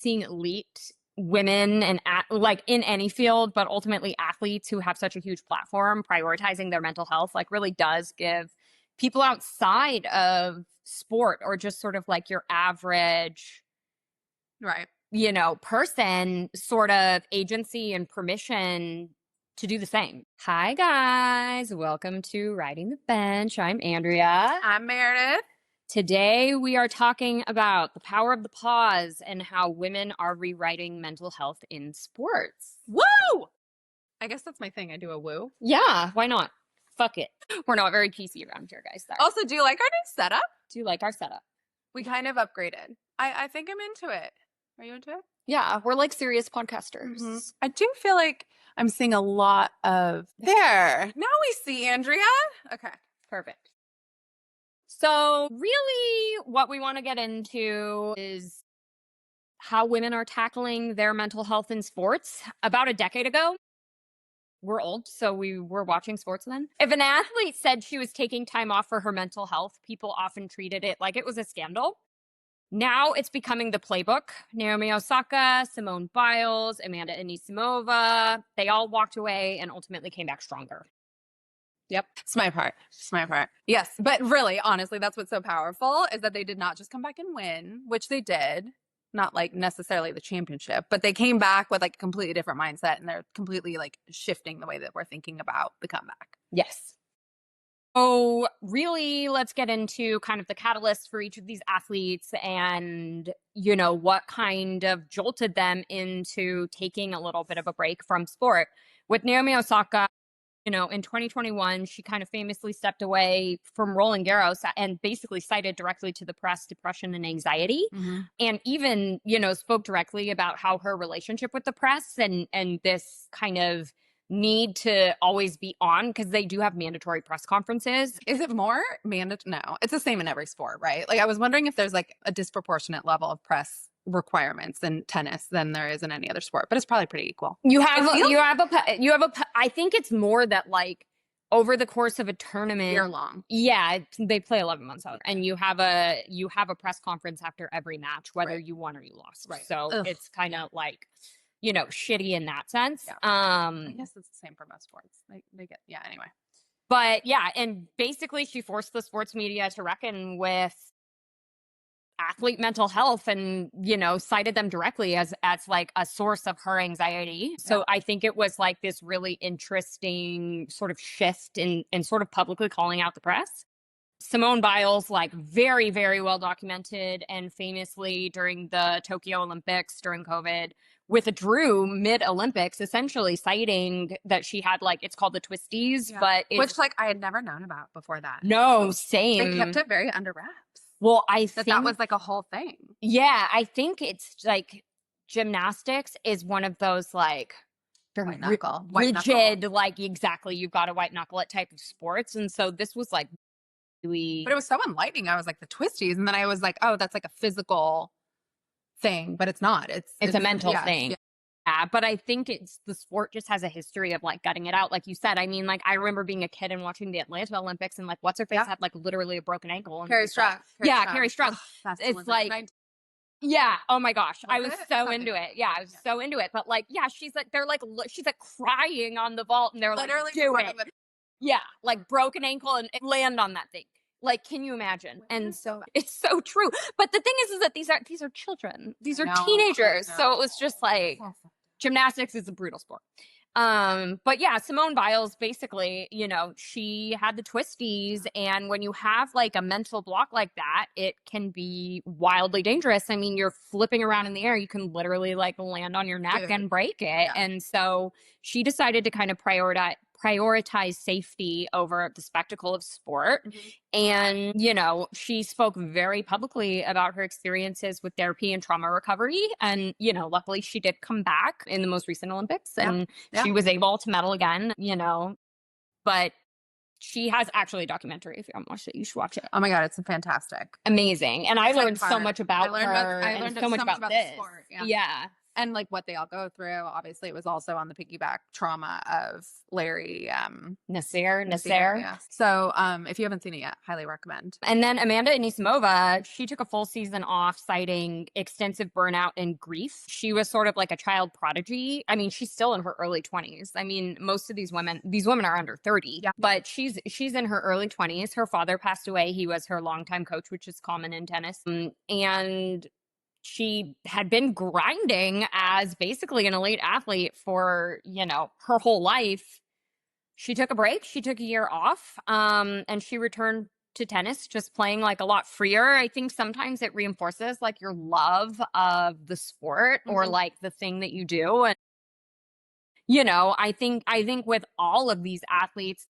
seeing elite women and like in any field, but ultimately athletes who have such a huge platform prioritizing their mental health, like really does give people outside of sport or just sort of like your average, Right. person sort of agency and permission to do the same. Hi guys, welcome to Riding the Bench. I'm Andrea. I'm Meredith. Today, we are talking about the power of the pause and how women are rewriting mental health in sports. Woo! I guess that's my thing. I do a woo. Yeah, why not? Fuck it. We're not very PC around here, guys. Sorry. Also, do you like our new setup? Do you like our setup? We kind of upgraded. I think I'm into it. Are you into it? Yeah, we're like serious podcasters. Mm-hmm. I do feel like I'm seeing a lot of there. Now we see Andrea. Okay, perfect. So really what we want to get into is how women are tackling their mental health in sports. About a decade ago, we're old, so we were watching sports then. If an athlete said she was taking time off for her mental health, people often treated it like it was a scandal. Now it's becoming the playbook. Naomi Osaka, Simone Biles, Amanda Anisimova, they all walked away and ultimately came back stronger. Yep. It's my part. Yes. But really, honestly, that's what's so powerful is that they did not just come back and win, which they did. Not like necessarily the championship, but they came back with like a completely different mindset and they're completely like shifting the way that we're thinking about the comeback. Yes. So really, let's get into kind of the catalyst for each of these athletes and, what kind of jolted them into taking a little bit of a break from sport. With Naomi Osaka, in 2021, she kind of famously stepped away from Roland Garros and basically cited directly to the press depression and anxiety. Mm-hmm. And even, spoke directly about how her relationship with the press and this kind of need to always be on because they do have mandatory press conferences. Is it more mandatory? No, it's the same in every sport, right? Like I was wondering if there's like a disproportionate level of press requirements in tennis than there is in any other sport, but it's probably pretty equal. I think it's more that like over the course of a tournament, year long. Yeah, they play 11 months out, and you have a press conference after every match, whether right. you won or you lost. Right. So it's kind of like, shitty in that sense. Yeah. I guess it's the same for most sports. They get anyway. But yeah, and basically she forced the sports media to reckon with athlete mental health and, cited them directly as like a source of her anxiety. So I think it was like this really interesting sort of shift in sort of publicly calling out the press. Simone Biles, like very, very well documented and famously during the Tokyo Olympics during COVID, withdrew mid-Olympics, essentially citing that she had like, it's called the twisties, but which like I had never known about before that. No, same. They kept it very under wraps. Well, I think that was like a whole thing. Yeah, I think it's like gymnastics is one of those like very rigid, like exactly, you've got to white knuckle it type of sports. And so this was like really. But it was so enlightening. I was like the twisties. And then I was like, oh, that's like a physical thing, but it's not. It's a mental thing. Yeah, but I think the sport just has a history of like gutting it out. Like you said, I mean, like I remember being a kid and watching the Atlanta Olympics and like what's her face had like literally a broken ankle. Carrie Strug. Carrie Strug. It's like, yeah. Oh my gosh. I was so into it. Yeah. I was so into it. But like, yeah, she's like crying on the vault and they're literally like, do it. Yeah. Like broken ankle and land on that thing. Like, can you imagine? And so it's so true. But the thing is that these are children. These are teenagers. So it was just like gymnastics is a brutal sport. But yeah, Simone Biles basically, she had the twisties, and when you have like a mental block like that, it can be wildly dangerous. I mean, you're flipping around in the air, you can literally like land on your neck and break it. Yeah. And so she decided to kind of prioritize safety over the spectacle of sport. Mm-hmm. And, she spoke very publicly about her experiences with therapy and trauma recovery. And, luckily she did come back in the most recent Olympics and she was able to medal again, but she has actually a documentary. If you haven't watched it, you should watch it. Oh my God, it's fantastic. Amazing. And I learned so much about her. I learned so much about this. Sport. Yeah. and like what they all go through. Obviously, it was also on the piggyback trauma of Larry Nasser. Yeah. So, if you haven't seen it yet, highly recommend. And then Amanda Anisimova, she took a full season off, citing extensive burnout and grief. She was sort of like a child prodigy. I mean, she's still in her early 20s. I mean, most of these women are under 30, Yeah. but she's in her early 20s. Her father passed away. He was her longtime coach, which is common in tennis. And she had been grinding as basically an elite athlete for, her whole life. She took a break. She took a year off, and she returned to tennis, just playing like a lot freer. I think sometimes it reinforces like your love of the sport or like the thing that you do. And, I think with all of these athletes,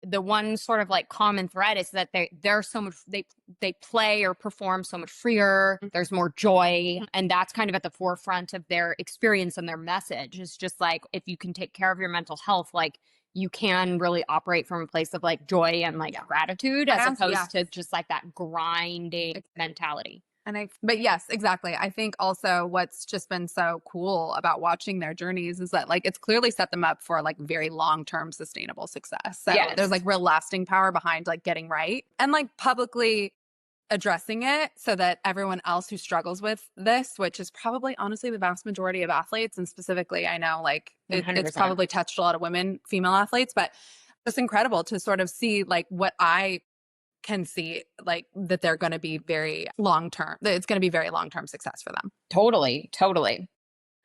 the one sort of like common thread is that they're so much, they play or perform so much freer. There's more joy, and that's kind of at the forefront of their experience and their message. It's just like, if you can take care of your mental health, like you can really operate from a place of like joy and like gratitude, as opposed to just like that grinding mentality. But yes, exactly. I think also what's just been so cool about watching their journeys is that like it's clearly set them up for like very long-term sustainable success. So there's like real lasting power behind like getting right and like publicly addressing it so that everyone else who struggles with this, which is probably honestly the vast majority of athletes, and specifically I know like it's probably touched a lot of female athletes, but it's incredible to sort of see like what I can see, like that they're going to be very long-term. It's going to be very long-term success for them. Totally.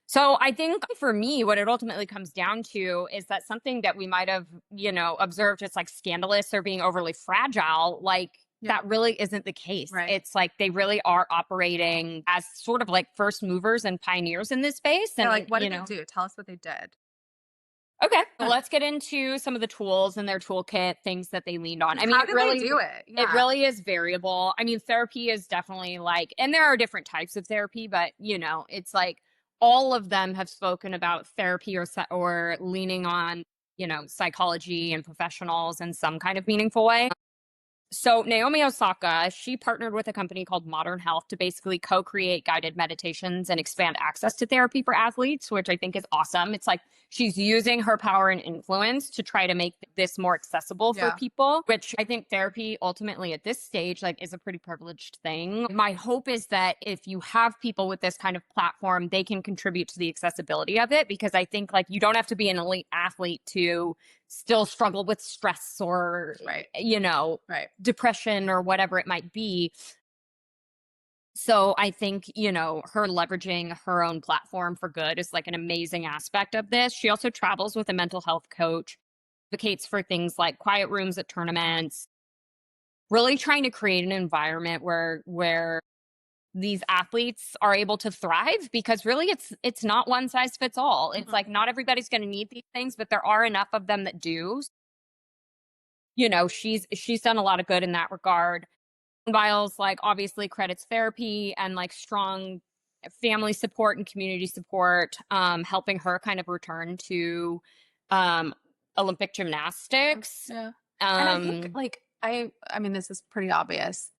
So I think for me, what it ultimately comes down to is that something that we might have, observed as like scandalous or being overly fragile, like that really isn't the case. Right. It's like they really are operating as sort of like first movers and pioneers in this space. And like, what did they do? Tell us what they did. Okay, so let's get into some of the tools in their toolkit, things that they leaned on. I mean, how did they do it? Yeah. It really is variable. I mean, therapy is definitely like, and there are different types of therapy, but it's like all of them have spoken about therapy or leaning on, psychology and professionals in some kind of meaningful way. So Naomi Osaka, she partnered with a company called Modern Health to basically co-create guided meditations and expand access to therapy for athletes, which I think is awesome. It's like she's using her power and influence to try to make this more accessible for people, which I think therapy ultimately at this stage like is a pretty privileged thing. My hope is that if you have people with this kind of platform, they can contribute to the accessibility of it, because I think like you don't have to be an elite athlete to still struggle with stress or, depression or whatever it might be. So I think, her leveraging her own platform for good is like an amazing aspect of this. She also travels with a mental health coach, advocates for things like quiet rooms at tournaments, really trying to create an environment where these athletes are able to thrive, because really it's not one size fits all. It's like not everybody's going to need these things, but there are enough of them that do. She's done a lot of good in that regard. Biles like obviously credits therapy and like strong family support and community support, helping her kind of return to Olympic gymnastics. Yeah. And I think like I mean this is pretty obvious,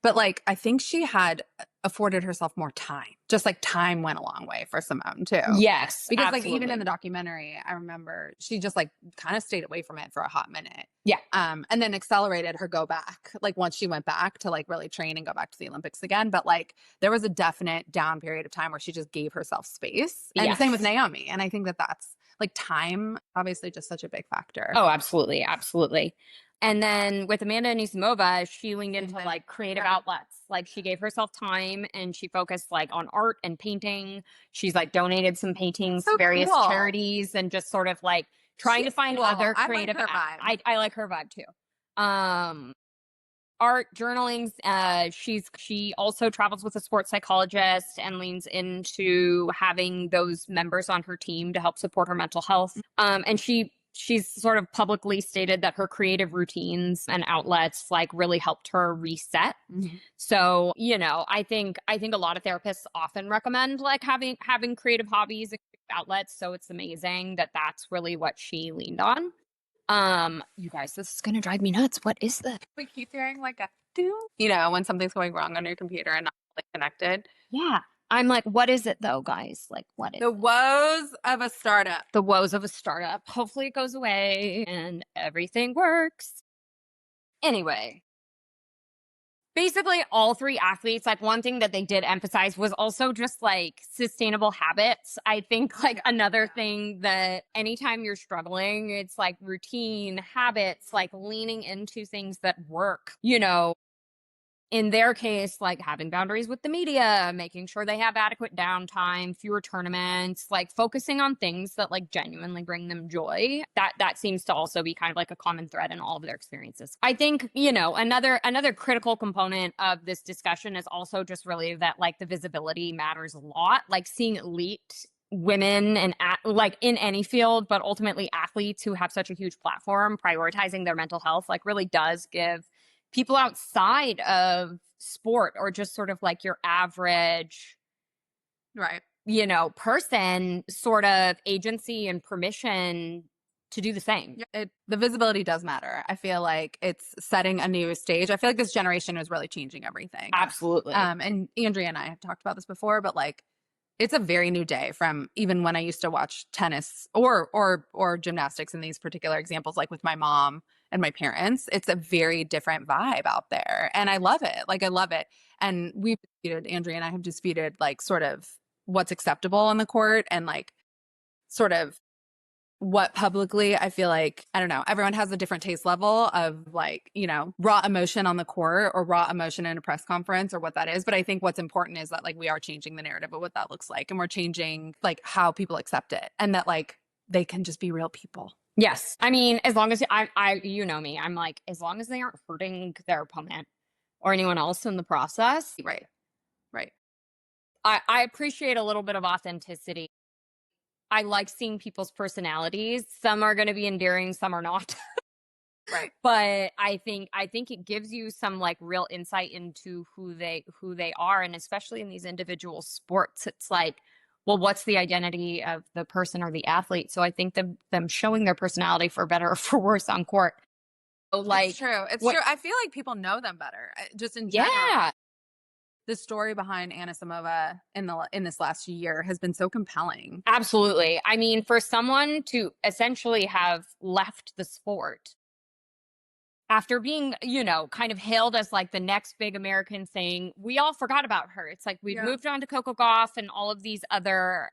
but like I think she had afforded herself more time. Just like time went a long way for Simone too. Yes, because absolutely. like even in the documentary, I remember she just like kind of stayed away from it for a hot minute. Yeah. And then accelerated her go back. Like once she went back to like really train and go back to the Olympics again. But like there was a definite down period of time where she just gave herself space. And same with Naomi. And I think that that's like time, obviously just such a big factor. Oh, absolutely. Absolutely. And then with Amanda Anisimova, she leaned into like creative outlets. Like she gave herself time and she focused like on art and painting. She's like donated some paintings to various charities and just sort of like trying to find other creative. I like her vibe too. Art, journaling. She also travels with a sports psychologist and leans into having those members on her team to help support her mental health. And she's sort of publicly stated that her creative routines and outlets like really helped her reset. So, I think a lot of therapists often recommend like having creative hobbies and outlets. So it's amazing that that's really what she leaned on. You guys, this is gonna drive me nuts. What is this? We keep hearing like a do, when something's going wrong on your computer and not like connected. Yeah. I'm like, what is it though, guys? Like, what is The woes of a startup. the woes of a startup? Hopefully it goes away and everything works. Anyway, basically all three athletes, like one thing that they did emphasize was also just like sustainable habits. I think like another thing that anytime you're struggling, it's like routine habits, like leaning into things that work, in their case, like having boundaries with the media, making sure they have adequate downtime, fewer tournaments, like focusing on things that like genuinely bring them joy. That seems to also be kind of like a common thread in all of their experiences. I think, another critical component of this discussion is also just really that like the visibility matters a lot. Like seeing elite women and like in any field, but ultimately athletes who have such a huge platform prioritizing their mental health like really does give people outside of sport or just sort of like your average, right, person sort of agency and permission to do the same. The visibility does matter. I feel like it's setting a new stage. I feel like this generation is really changing everything. Absolutely. And Andrea and I have talked about this before, but like it's a very new day from even when I used to watch tennis or gymnastics in these particular examples, like with my mom and my parents. It's a very different vibe out there. And I love it. Like I love it. And Andrea and I have disputed like sort of what's acceptable on the court and like sort of what publicly I feel like, I don't know, everyone has a different taste level of like, raw emotion on the court or raw emotion in a press conference or what that is. But I think what's important is that like we are changing the narrative of what that looks like and we're changing like how people accept it and that like they can just be real people. Yes. I mean, as long as you know me, I'm like, as long as they aren't hurting their opponent or anyone else in the process. Right. Right. I appreciate a little bit of authenticity. I like seeing people's personalities. Some are going to be endearing, some are not. Right. But I think it gives you some like real insight into who they are, and especially in these individual sports, it's like, well, what's the identity of the person or the athlete? So I think them showing their personality for better or for worse on court. So like, it's true. It's true. I feel like people know them better, just in general. Yeah. The story behind Anisimova in this last year has been so compelling. Absolutely. I mean, for someone to essentially have left the sport after being, kind of hailed as like the next big American thing, we all forgot about her. It's like we've moved on to Coco Gauff and all of these other,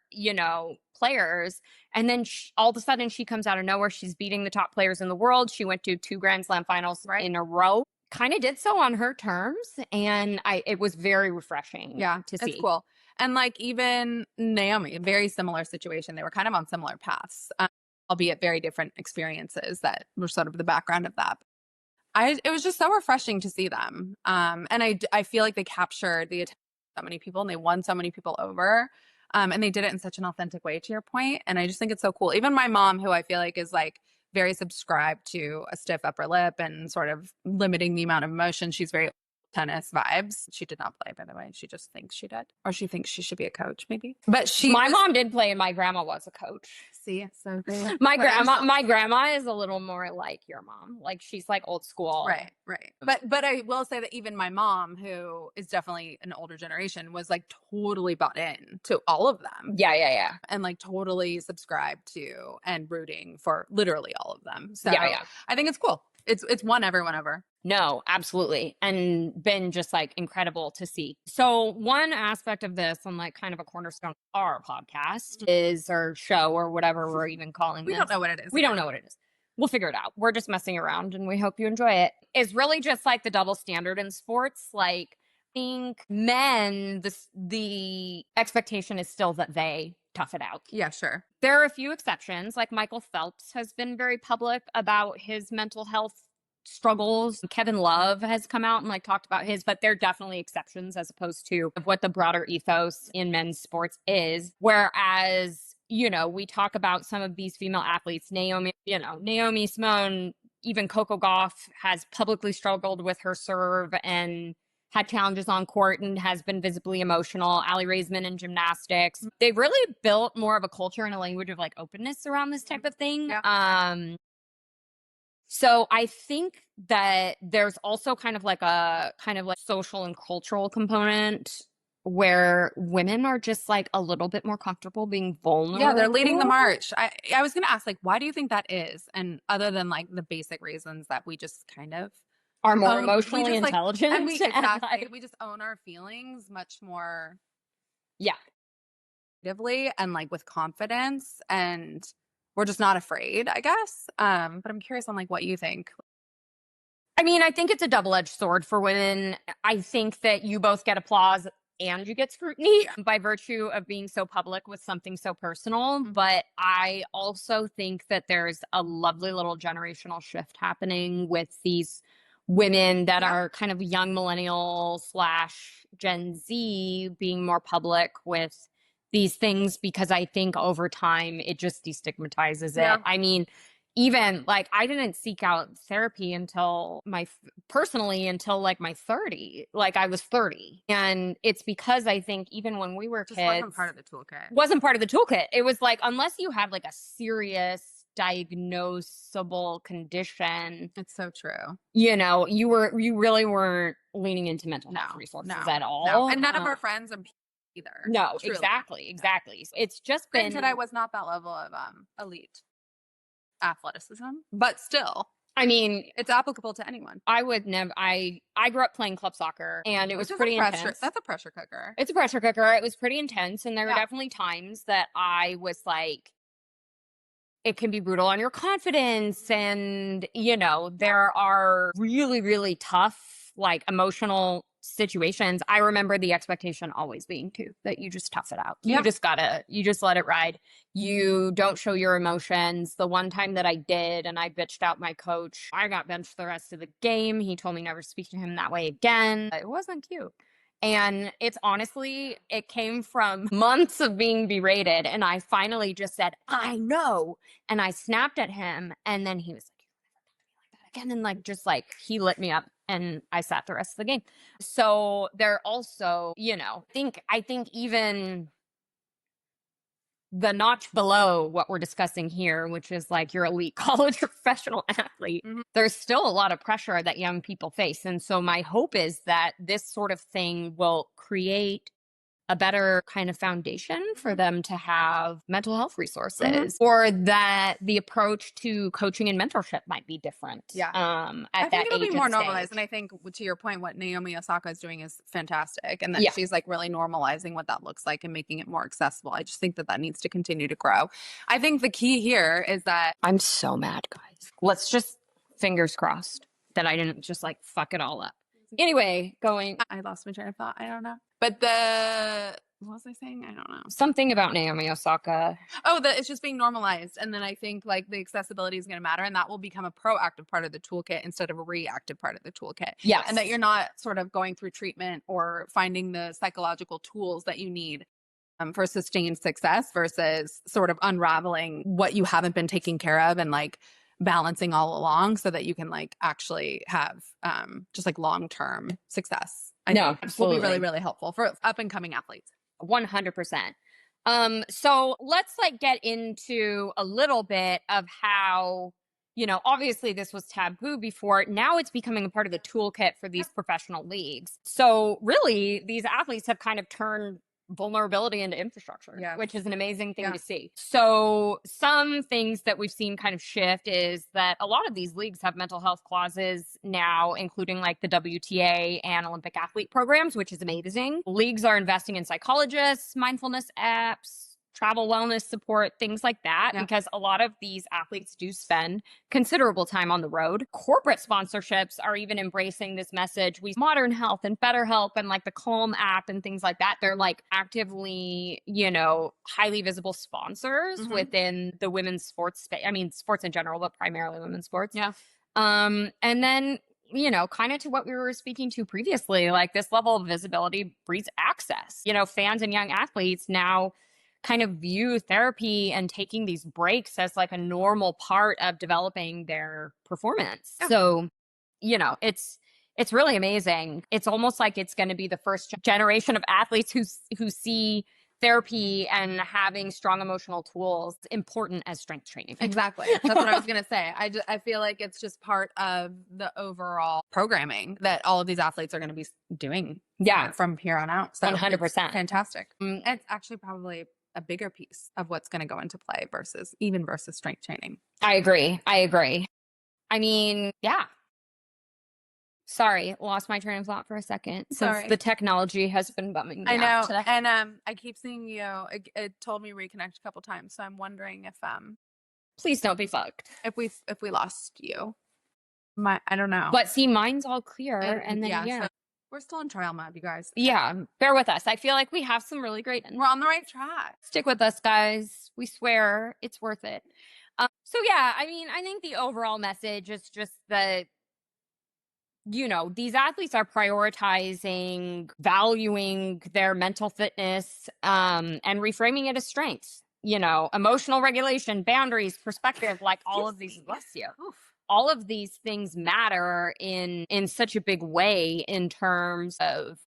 players. And then all of a sudden she comes out of nowhere. She's beating the top players in the world. She went to 2 Grand Slam finals in a row. Kind of did so on her terms. And it was very refreshing to see. It's cool. And like even Naomi, a very similar situation. They were kind of on similar paths, albeit very different experiences that were sort of the background of that. It was just so refreshing to see them. And I feel like they captured the attention of so many people and they won so many people over. And they did it in such an authentic way, to your point. And I just think it's so cool. Even my mom, who I feel like is like very subscribed to a stiff upper lip and sort of limiting the amount of emotion. She's very tennis vibes. She did not play, by the way. She just thinks she did. Or she thinks she should be a coach, maybe. But my mom did play and my grandma was a coach. See, so my grandma is a little more like your mom. Like she's like old school. Right. But I will say that even my mom, who is definitely an older generation, was like totally bought in to all of them. Yeah. And like totally subscribed to and rooting for literally all of them. So yeah. I think it's cool. It's won everyone over. No, absolutely. And been just like incredible to see. So one aspect of this and like kind of a cornerstone of our podcast is our show or whatever we're even calling We this. don't know what it is. We don't know what it is. We'll figure it out. We're just messing around and we hope you enjoy it. It's really just like the double standard in sports. Like I think men, the expectation is still that they tough it out. Yeah, sure. There are a few exceptions. Like Michael Phelps has been very public about his mental health struggles. Kevin Love has come out and like talked about his, but they're definitely exceptions as opposed to what the broader ethos in men's sports is. Whereas, we talk about some of these female athletes, Naomi, Simone, even Coco Gauff has publicly struggled with her serve and had challenges on court and has been visibly emotional. Allie Raisman in gymnastics. They've really built more of a culture and a language of like openness around this type of thing. Yeah. So I think that there's also kind of like social and cultural component where women are just like a little bit more comfortable being vulnerable. Yeah, they're leading the march. I was going to ask, like, why do you think that is? And other than like the basic reasons that we just kind of are more emotionally intelligent. And exactly, we just own our feelings much more. Yeah. And like with confidence, and we're just not afraid, I guess. But I'm curious on like what you think. I mean, I think it's a double-edged sword for women. I think that you both get applause and you get scrutiny by virtue of being so public with something so personal. But I also think that there's a lovely little generational shift happening with these women that are kind of young millennial / Gen Z being more public with these things, because I think over time it just destigmatizes it. I mean, even like I didn't seek out therapy until personally until like my 30, like I was 30. And it's because I think even when we were kids, wasn't part of the toolkit. Wasn't part of the toolkit. It was like, unless you have like a serious diagnosable condition. It's so true. You know, you really weren't leaning into mental health resources at all. No. And none of our friends either. No, truly. Exactly. It's just been. Granted, I was not that level of elite athleticism, but still, I mean, it's applicable to anyone. I would never. I grew up playing club soccer, and it was pretty intense. That's a pressure cooker. It's a pressure cooker. It was pretty intense, and there were definitely times that I was like, it can be brutal on your confidence, and you know, there are really, really tough, like emotional situations. I remember the expectation always being too that you just tough it out. You just let it ride. You don't show your emotions. The one time that I did and I bitched out my coach, I got benched the rest of the game. He told me never to speak to him that way again. It wasn't cute. And it's honestly, it came from months of being berated. And I finally just said, I know. And I snapped at him. And then he was like, you'll never talk to me like that again. And like, just like, he lit me up. And I sat the rest of the game. So they're also, you know, I think even the notch below what we're discussing here, which is like your elite college professional athlete, there's still a lot of pressure that young people face. And so my hope is that this sort of thing will create a better kind of foundation for them to have mental health resources, or that the approach to coaching and mentorship might be different. I think it'll be more normalized. And I think, to your point, what Naomi Osaka is doing is fantastic. And that she's like really normalizing what that looks like and making it more accessible. I just think that needs to continue to grow. I think the key here is that I'm so mad, guys. Let's just fingers crossed that I didn't just like fuck it all up. Anyway, I lost my train of thought. I don't know. But what was I saying? I don't know. Something about Naomi Osaka. Oh, it's just being normalized. And then I think like the accessibility is going to matter, and that will become a proactive part of the toolkit instead of a reactive part of the toolkit. Yes. And that you're not sort of going through treatment or finding the psychological tools that you need for sustained success versus sort of unraveling what you haven't been taking care of and like balancing all along so that you can like actually have just like long-term success. I think absolutely will be really, really helpful for up and coming athletes. 100%. So let's like get into a little bit of how, you know, obviously this was taboo before. Now it's becoming a part of the toolkit for these professional leagues. So really these athletes have kind of turned vulnerability into infrastructure, which is an amazing thing to see. So some things that we've seen kind of shift is that a lot of these leagues have mental health clauses now, including like the WTA and Olympic athlete programs, which is amazing. Leagues are investing in psychologists, mindfulness apps, travel wellness support, things like that, because a lot of these athletes do spend considerable time on the road. Corporate sponsorships are even embracing this message. Modern Health and Better Help and like the Calm app and things like that. They're like actively, you know, highly visible sponsors within the women's sports space. I mean, sports in general, but primarily women's sports. And then, you know, kind of to what we were speaking to previously, like this level of visibility breeds access. You know, fans and young athletes now kind of view therapy and taking these breaks as like a normal part of developing their performance. So, you know, it's really amazing. It's almost like it's going to be the first generation of athletes who see therapy and having strong emotional tools important as strength training. Exactly. That's what I was going to say. I feel like it's just part of the overall programming that all of these athletes are going to be doing from here on out. So 100%. Fantastic. It's actually probably a bigger piece of what's going to go into play versus strength training. I agree. I mean, yeah. Sorry, lost my train of thought for a second. Since the technology has been bumming me out today. And I keep seeing you. It told me reconnect a couple times, so I'm wondering if please don't be fucked. If we lost you, I don't know. But see, mine's all clear, and then so we're still in trial mode, you guys. Yeah, bear with us. I feel like we have some really great. We're on the right track. Stick with us, guys. We swear it's worth it. So yeah, I mean, I think the overall message is just that, you know, these athletes are prioritizing, valuing their mental fitness, and reframing it as strengths. You know, emotional regulation, boundaries, perspective, like all of these. Bless you. All of these things matter in such a big way in terms of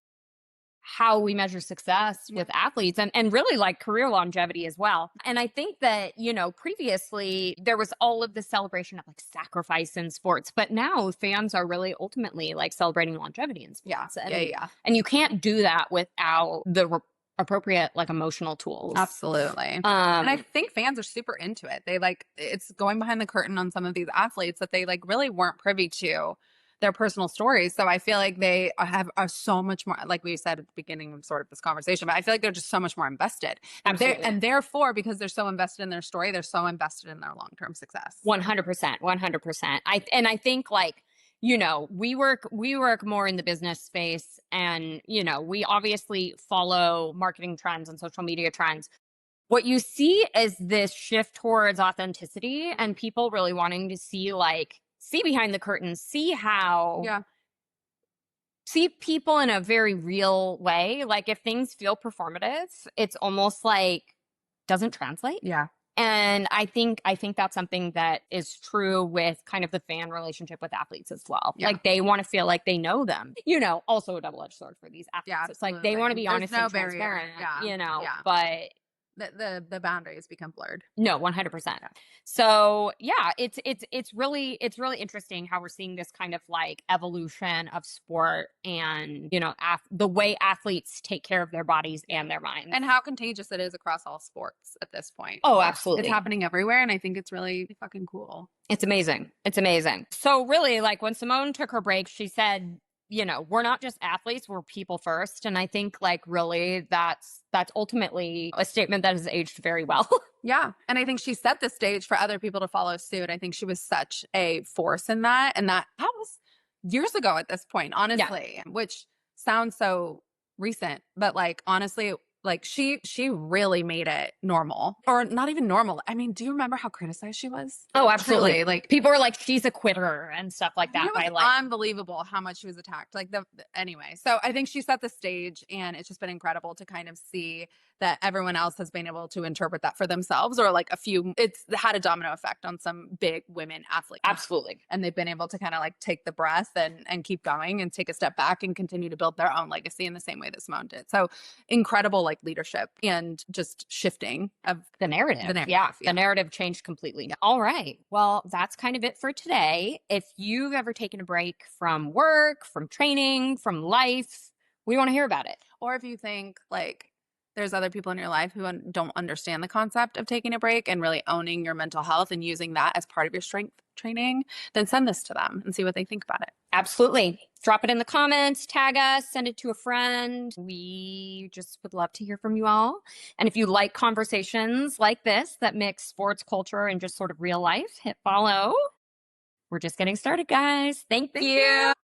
how we measure success with athletes and really like career longevity as well. And I think that, you know, previously there was all of the celebration of like sacrifice in sports, but now fans are really ultimately like celebrating longevity in sports. And you can't do that without the appropriate like emotional tools. Absolutely. And I think fans are super into it. They like, it's going behind the curtain on some of these athletes that they like really weren't privy to their personal stories. So I feel like they are so much more, like we said at the beginning of sort of this conversation, but I feel like they're just so much more invested. And therefore, because they're so invested in their story, they're so invested in their long-term success. 100%. I think like, you know, we work more in the business space, and, you know, we obviously follow marketing trends and social media trends. What you see is this shift towards authenticity and people really wanting to see behind the curtain, see people in a very real way. Like if things feel performative, it's almost like doesn't translate. Yeah. And I think that's something that is true with kind of the fan relationship with athletes as well. Yeah. Like they want to feel like they know them, you know, also a double-edged sword for these athletes. Yeah, it's like they want to be honest and transparent, you know, but the boundaries become blurred. No, 100%. So yeah, it's really interesting how we're seeing this kind of like evolution of sport and, you know, the way athletes take care of their bodies and their minds, and how contagious it is across all sports at this point. Oh, absolutely. It's happening everywhere, and I think it's really fucking cool. It's amazing. So really, like when Simone took her break, she said, you know, we're not just athletes, we're people first. And I think like really that's ultimately a statement that has aged very well. Yeah. And I think she set the stage for other people to follow suit. I think she was such a force in that. And that was years ago at this point, honestly, which sounds so recent, but like, honestly, like she really made it normal, or not even normal. I mean, do you remember how criticized she was? Oh, absolutely. Truly, like people were like, she's a quitter and stuff like that. It was unbelievable how much she was attacked. Like anyway, so I think she set the stage, and it's just been incredible to kind of see that everyone else has been able to interpret that for themselves, or like it's had a domino effect on some big women athletes. Absolutely. And they've been able to kind of like take the breath and keep going and take a step back and continue to build their own legacy in the same way that Simone did. So incredible, like leadership and just shifting of the narrative. The narrative changed completely. All right. Well, that's kind of it for today. If you've ever taken a break from work, from training, from life, we want to hear about it. Or if you think like there's other people in your life who don't understand the concept of taking a break and really owning your mental health and using that as part of your strength training, then send this to them and see what they think about it. Absolutely. Drop it in the comments, tag us, send it to a friend. We just would love to hear from you all. And if you like conversations like this that mix sports culture and just sort of real life, hit follow. We're just getting started, guys. Thank you.